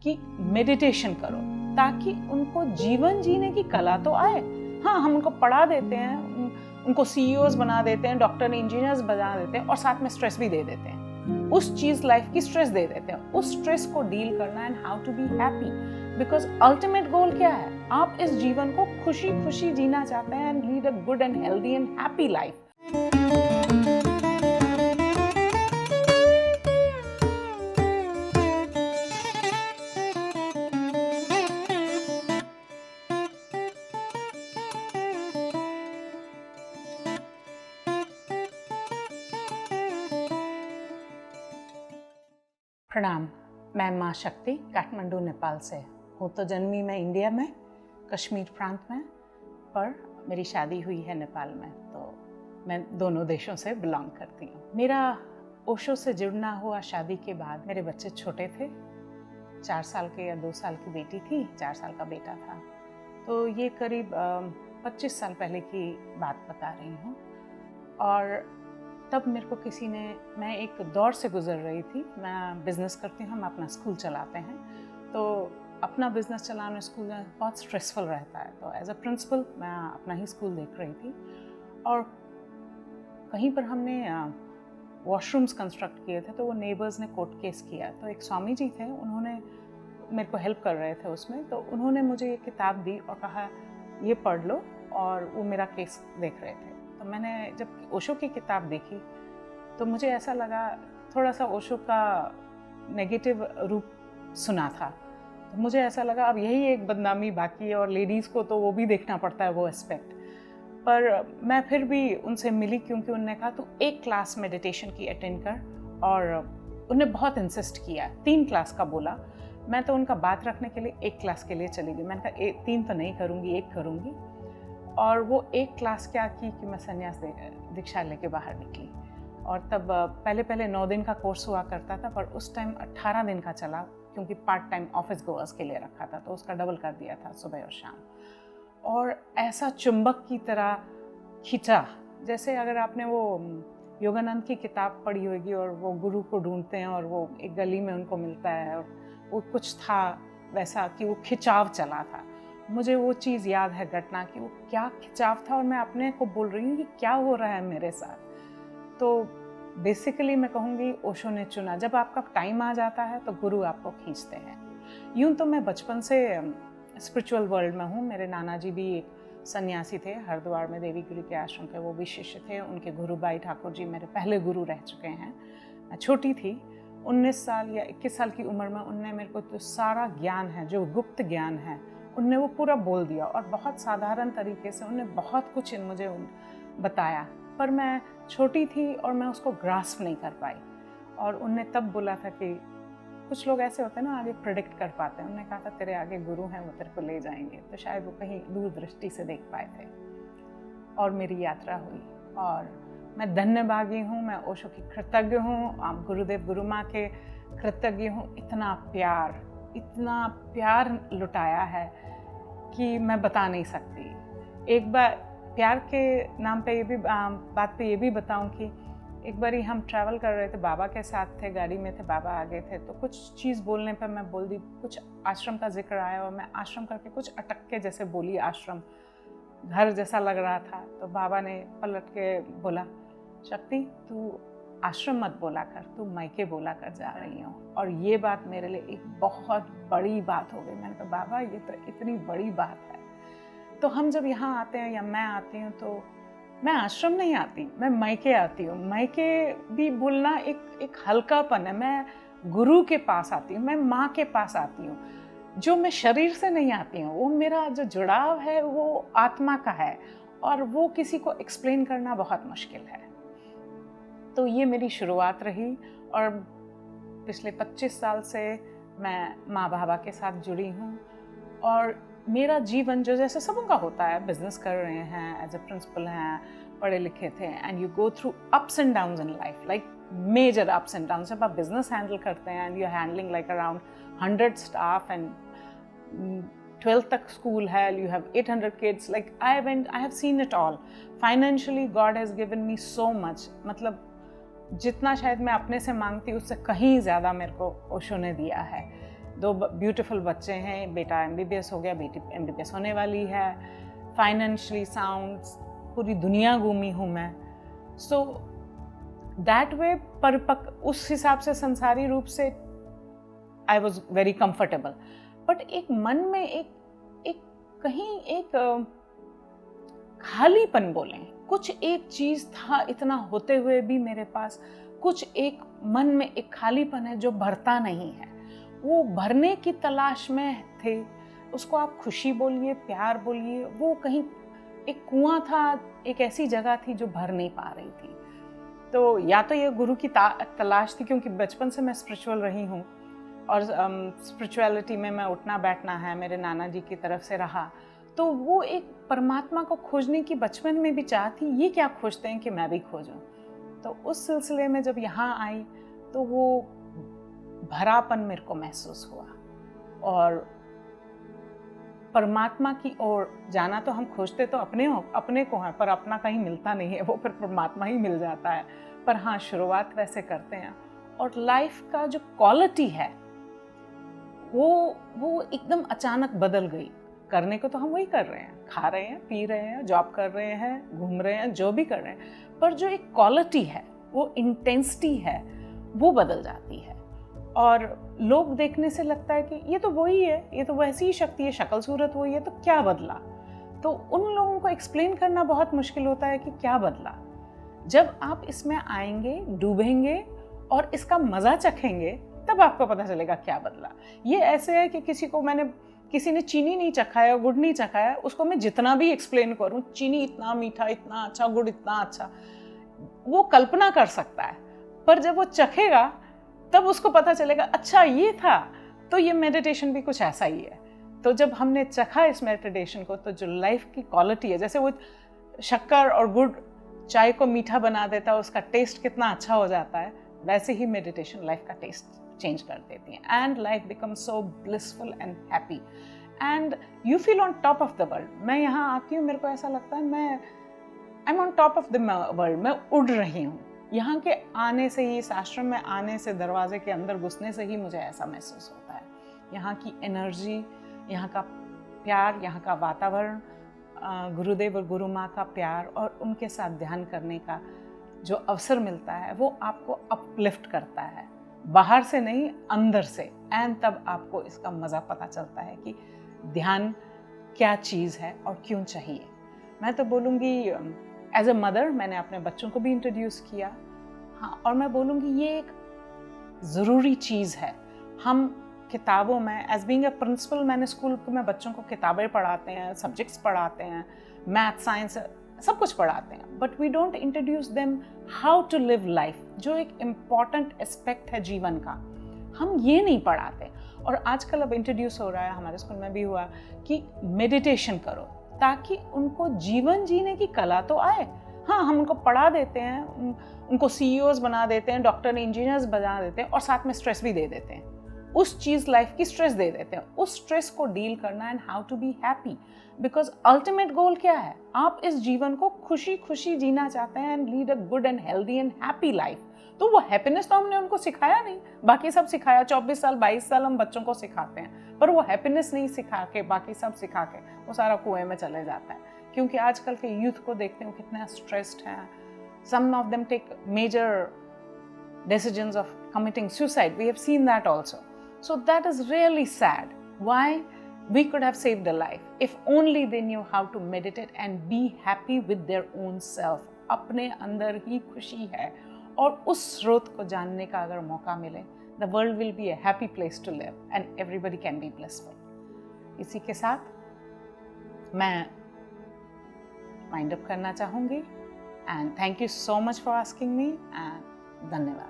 कि मेडिटेशन करो ताकि उनको जीवन जीने की कला तो आए। हाँ, हम उनको पढ़ा देते हैं, उनको CEOs बना देते हैं, डॉक्टर इंजीनियर्स बना देते हैं और साथ में स्ट्रेस भी दे देते हैं। उस चीज लाइफ की स्ट्रेस दे देते हैं। उस स्ट्रेस को डील करना and how to be happy, because ultimate goal क्या है? आप इस जीवन को खुशी खुशी जीना चाहते हैं and lead a good and healthy and happy life. प्रणाम, मैं माँ शक्ति काठमांडू नेपाल से हूँ। तो जन्मी मैं इंडिया में कश्मीर प्रांत में, पर मेरी शादी हुई है नेपाल में, तो मैं दोनों देशों से बिलोंग करती हूँ। मेरा ओशो से जुड़ना हुआ शादी के बाद। मेरे बच्चे छोटे थे, 4 साल के या 2 साल की बेटी थी, 4 साल का बेटा था। तो ये करीब 25 साल पहले की बात बता रही हूँ। और तब मेरे को किसी ने, मैं एक दौर से गुजर रही थी। मैं बिज़नेस करती हूँ, हम अपना स्कूल चलाते हैं, तो अपना बिज़नेस चलाना स्कूल में बहुत स्ट्रेसफुल रहता है। तो एज अ प्रिंसिपल मैं अपना ही स्कूल देख रही थी और कहीं पर हमने वॉशरूम्स कंस्ट्रक्ट किए थे, तो वो नेबर्स ने कोर्ट केस किया। तो एक स्वामी जी थे, उन्होंने मेरे को हेल्प कर रहे थे उसमें, तो उन्होंने मुझे ये किताब दी और कहा ये पढ़ लो, और वो मेरा केस देख रहे थे। तो मैंने जब ओशो की किताब देखी तो मुझे ऐसा लगा, थोड़ा सा ओशो का नेगेटिव रूप सुना था, तो मुझे ऐसा लगा अब यही एक बदनामी बाकी है और लेडीज़ को तो वो भी देखना पड़ता है वो एस्पेक्ट। पर मैं फिर भी उनसे मिली, क्योंकि उन्होंने कहा तो एक क्लास मेडिटेशन की अटेंड कर, और उन्हें बहुत इंसिस्ट किया। 3 क्लास का बोला। मैं तो उनका बात रखने के लिए 1 क्लास के लिए चली गई। मैंने कहा 3 तो नहीं करूँगी, 1 करूँगी। और वो 1 क्लास क्या की कि मैं संन्यास दीक्षा लेके बाहर निकली। और तब पहले 9 दिन का कोर्स हुआ करता था, पर उस टाइम 18 दिन का चला, क्योंकि पार्ट टाइम ऑफिस गोअर्स के लिए रखा था, तो उसका डबल कर दिया था, सुबह और शाम। और ऐसा चुंबक की तरह खींचा, जैसे अगर आपने वो योगानंद की किताब पढ़ी होगी और वो गुरु को ढूंढते हैं और वो एक गली में उनको मिलता है, और वो कुछ था वैसा कि वो खिंचाव चला था। मुझे वो चीज़ याद है, घटना, कि वो क्या खिंचाव था, और मैं अपने को बोल रही हूँ कि क्या हो रहा है मेरे साथ। तो बेसिकली मैं कहूँगी ओशो ने चुना। जब आपका टाइम आ जाता है तो गुरु आपको खींचते हैं। यूँ तो मैं बचपन से स्पिरिचुअल वर्ल्ड में हूँ। मेरे नाना जी भी एक सन्यासी थे, हरिद्वार में देवीगिरी के आश्रम के, वो भी शिष्य थे। उनके गुरुबाई ठाकुर जी मेरे पहले गुरु रह चुके हैं। मैं छोटी थी, 19 साल या 21 साल की उम्र में उनने मेरे को जो सारा ज्ञान है, जो गुप्त ज्ञान है, उनने वो पूरा बोल दिया, और बहुत साधारण तरीके से उन्होंने बहुत कुछ मुझे बताया। पर मैं छोटी थी और मैं उसको ग्रास्प नहीं कर पाई। और उनने तब बोला था कि कुछ लोग ऐसे होते हैं ना, आगे प्रेडिक्ट कर पाते हैं। उन्होंने कहा था तेरे आगे गुरु हैं, वो तेरे को ले जाएंगे। तो शायद वो कहीं दूरदृष्टि से देख पाए थे, और मेरी यात्रा हुई। और मैं धन्यभागी हूँ, मैं ओशो की कृतज्ञ हूँ, आप गुरुदेव गुरु माँ के कृतज्ञ हूँ। इतना प्यार लुटाया है कि मैं बता नहीं सकती। एक बार प्यार के नाम पे बात पे ये भी बताऊं कि एक बार ही हम ट्रैवल कर रहे थे, बाबा के साथ थे, गाड़ी में थे, बाबा आगे थे। तो कुछ चीज़ बोलने पर मैं बोल दी, कुछ आश्रम का जिक्र आया और मैं आश्रम करके कुछ अटक के जैसे बोली, आश्रम घर जैसा लग रहा था। तो बाबा ने पलट के बोला, शक्ति तू आश्रम मत बोला कर, तू मायके बोला कर जा रही हो। और ये बात मेरे लिए एक बहुत बड़ी बात हो गई। मैंने कहा बाबा ये तो इतनी बड़ी बात है। तो हम जब यहाँ आते हैं या मैं आती हूँ, तो मैं आश्रम नहीं आती, मैं मायके आती हूँ। मायके भी बोलना एक हल्कापन है। मैं गुरु के पास आती हूँ, मैं माँ के पास आती हूँ। जो मैं शरीर से नहीं आती हूँ, वो मेरा जो जुड़ाव है वो आत्मा का है, और वो किसी को एक्सप्लेन करना बहुत मुश्किल है। तो ये मेरी शुरुआत रही, और पिछले 25 साल से मैं माँ बाबा के साथ जुड़ी हूँ। और मेरा जीवन जो जैसे सबों का होता है, बिजनेस कर रहे हैं, एज ए प्रिंसिपल हैं, पढ़े लिखे थे, and you go through ups and downs in life, like major ups and downs. जब आप बिजनेस हैंडल करते हैं and you are handling like around 100 staff and 12th तक स्कूल है, you have 800 kids, like I have seen it all. Financially God has given me so much, मतलब जितना शायद मैं अपने से मांगती उससे कहीं ज़्यादा मेरे को ओशो ने दिया है। 2 ब्यूटीफुल बच्चे हैं, बेटा MBBS हो गया, बेटी MBBS होने वाली है, फाइनेंशियली साउंड, पूरी दुनिया घूमी हूँ मैं। सो दैट वे परिपक्व, उस हिसाब से संसारी रूप से I was very comfortable. But एक मन में एक कहीं एक खालीपन बोलें, कुछ एक चीज था, इतना होते हुए भी मेरे पास कुछ एक मन में एक खालीपन है जो भरता नहीं है। वो भरने की तलाश में थे, उसको आप खुशी बोलिए, प्यार बोलिए, वो कहीं एक कुआं था, एक ऐसी जगह थी जो भर नहीं पा रही थी। तो या तो ये गुरु की तलाश थी, क्योंकि बचपन से मैं स्पिरिचुअल रही हूँ और स्पिरिचुअलिटी में मैं उठना बैठना है मेरे नाना जी की तरफ से रहा। तो वो एक परमात्मा को खोजने की बचपन में भी चाह थी, ये क्या खोजते हैं कि मैं भी खोजूं। तो उस सिलसिले में जब यहाँ आई तो वो भरापन मेरे को महसूस हुआ, और परमात्मा की ओर जाना, तो हम खोजते तो अपने को हैं, पर अपना कहीं मिलता नहीं है, वो फिर परमात्मा ही मिल जाता है। पर हाँ, शुरुआत वैसे करते हैं। और लाइफ का जो क्वालिटी है वो एकदम अचानक बदल गई। करने को तो हम वही कर रहे हैं, खा रहे हैं, पी रहे हैं, जॉब कर रहे हैं, घूम रहे हैं, जो भी कर रहे हैं, पर जो एक क्वालिटी है, वो इंटेंसिटी है, वो बदल जाती है। और लोग देखने से लगता है कि ये तो वही है, ये तो वैसी ही शक्ति है, शक्ल सूरत वही है, तो क्या बदला। तो उन लोगों को एक्सप्लेन करना बहुत मुश्किल होता है कि क्या बदला। जब आप इसमें आएंगे, डूबेंगे और इसका मजा चखेंगे, तब आपको पता चलेगा क्या बदला। ये ऐसे है कि किसी ने चीनी नहीं चखाया, गुड़ नहीं चखाया, उसको मैं जितना भी एक्सप्लेन करूं, चीनी इतना मीठा, इतना अच्छा, गुड़ इतना अच्छा, वो कल्पना कर सकता है, पर जब वो चखेगा तब उसको पता चलेगा अच्छा ये था। तो ये मेडिटेशन भी कुछ ऐसा ही है। तो जब हमने चखा इस मेडिटेशन को, तो जो लाइफ की क्वालिटी है, जैसे वो शक्कर और गुड़ चाय को मीठा बना देता है, उसका टेस्ट कितना अच्छा हो जाता है, वैसे ही मेडिटेशन लाइफ का टेस्ट चेंज कर देती है। And life become so blissful and happy and you feel on top of the world. मैं यहाँ आती हूँ, मेरे को ऐसा लगता है मैं I am on top of the world, मैं उड़ रही हूँ। यहाँ के आने से ही, इस आश्रम में आने से, दरवाजे के अंदर घुसने से ही मुझे ऐसा महसूस होता है। यहाँ की एनर्जी, यहाँ का प्यार, यहाँ का वातावरण, गुरुदेव और गुरु माँ का प्यार और उनके साथ ध्यान करने का जो अवसर मिलता है, वो आपको अपलिफ्ट करता है, बाहर से नहीं, अंदर से। एंड तब आपको इसका मज़ा पता चलता है कि ध्यान क्या चीज़ है और क्यों चाहिए। मैं तो बोलूँगी एज अ मदर, मैंने अपने बच्चों को भी इंट्रोड्यूस किया, हाँ, और मैं बोलूँगी ये एक ज़रूरी चीज़ है। हम किताबों में, एज बीइंग अ प्रिंसिपल, मैंने स्कूल में बच्चों को किताबें पढ़ाते हैं, सब्जेक्ट्स पढ़ाते हैं, मैथ, साइंस, सब कुछ पढ़ाते हैं, but we don't introduce them how to live life, जो एक इम्पॉर्टेंट एस्पेक्ट है जीवन का, हम ये नहीं पढ़ाते। और आजकल अब इंट्रोड्यूस हो रहा है, हमारे स्कूल में भी हुआ कि मेडिटेशन करो, ताकि उनको जीवन जीने की कला तो आए। हाँ, हम उनको पढ़ा देते हैं, उनको CEOs बना देते हैं, डॉक्टर इंजीनियर्स बना देते हैं, और साथ में स्ट्रेस भी दे देते हैं। उस चीज़, लाइफ की स्ट्रेस दे देते हैं। उस स्ट्रेस को डील करना and how to be happy, because ultimate goal क्या है? आप इस जीवन को खुशी खुशी जीना चाहते हैं and lead a good and healthy and happy life. तो वो हैप्पीनेस तो हमने उनको सिखाया नहीं, बाकी सब सिखाया। 24 साल 22 साल हम बच्चों को सिखाते हैं, पर वो हैप्पीनेस नहीं सिखा के, बाकी सब सिखा के वो सारा कुएं में चले जाता है। क्योंकि आजकल के यूथ को देखते हैं, कितना स्ट्रेस्ड है। Some of them take major decisions of committing suicide. We have seen that also. So that is really sad. Why? We could have saved a life if only they knew how to meditate and be happy with their own self. अपने अंदर ही खुशी है, और उस स्रोत को जानने का अगर मौका मिले, the world will be a happy place to live and everybody can be blissful. इसी के साथ मैं वाइंड अप करना चाहूँगी, and thank you so much for asking me, and धन्यवाद।